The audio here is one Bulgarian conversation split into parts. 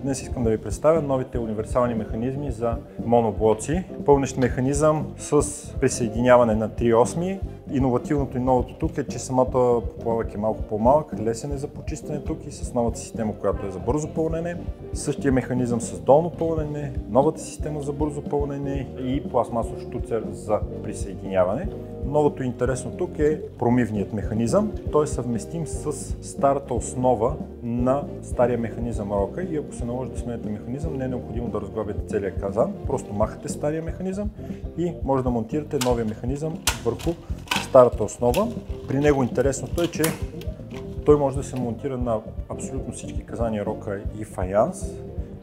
Днес искам да ви представя новите универсални механизми за моноблоци. Пълнещ механизъм с присъединяване на 3 осми. Иновативното и новото тук е, че самата поплавък е малко по-малък, лесен е за почистване тук и с новата система, която е за бързо пълнене. Същия механизъм с долно пълнене, новата система за бързо пълнене и пластмасов щуцер за присъединяване. Новото интересно тук е промивният механизъм. Той е съвместим с старата основа на стария механизъм рока и ако се наложи да сменяте механизъм, не е необходимо да разглабяте целия казан. Просто махате стария механизъм и може да монтирате новия механизъм върху старата основа. При него интересното е, че той може да се монтира на абсолютно всички казани рока и фаянс,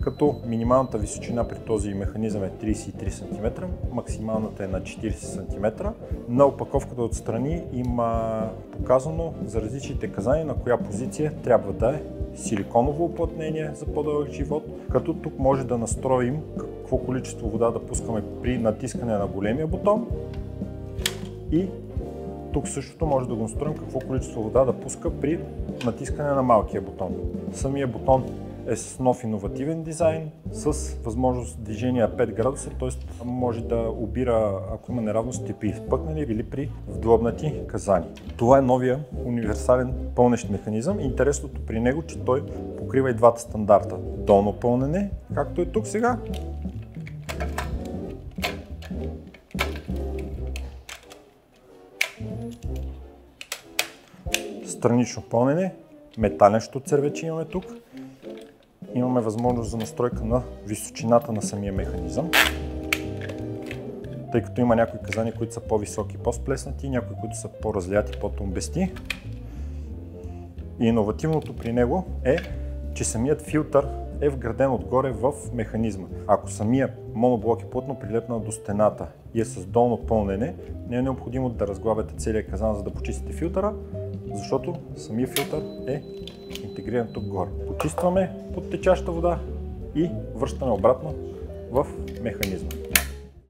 като минималната височина при този механизъм е 33 см, максималната е на 40 см. На опаковката отстрани има показано за различните казани на коя позиция трябва да е силиконово уплътнение за по-дълъг живот, като тук може да настроим какво количество вода да пускаме при натискане на големия бутон и тук същото може да го настроим какво количество вода да пуска при натискане на малкия бутон. Самия бутон е с нов иновативен дизайн, с възможност движение 5 градуса, т.е. може да обира, ако има неравности при изпъкнали или при вдлъбнати казани. Това е новия универсален пълнещ механизъм. Интересното при него, че той покрива и двата стандарта. Долно пълнене, както е тук сега, странично пълнене, метален щуцер вече имаме тук. Имаме възможност за настройка на височината на самия механизъм, тъй като има някои казани, които са по-високи, по-сплеснати, някои, които са по-разляти, по-тумбести. И иновативното при него е, че самият филтър е вграден отгоре в механизма. Ако самият моноблок е плътно прилепнал до стената и е с долно пълнене, не е необходимо да разглабяте целия казан, за да почистите филтъра, защото самият филтър е интегриран тук горе. Почистваме под течаща вода и връщаме обратно в механизма.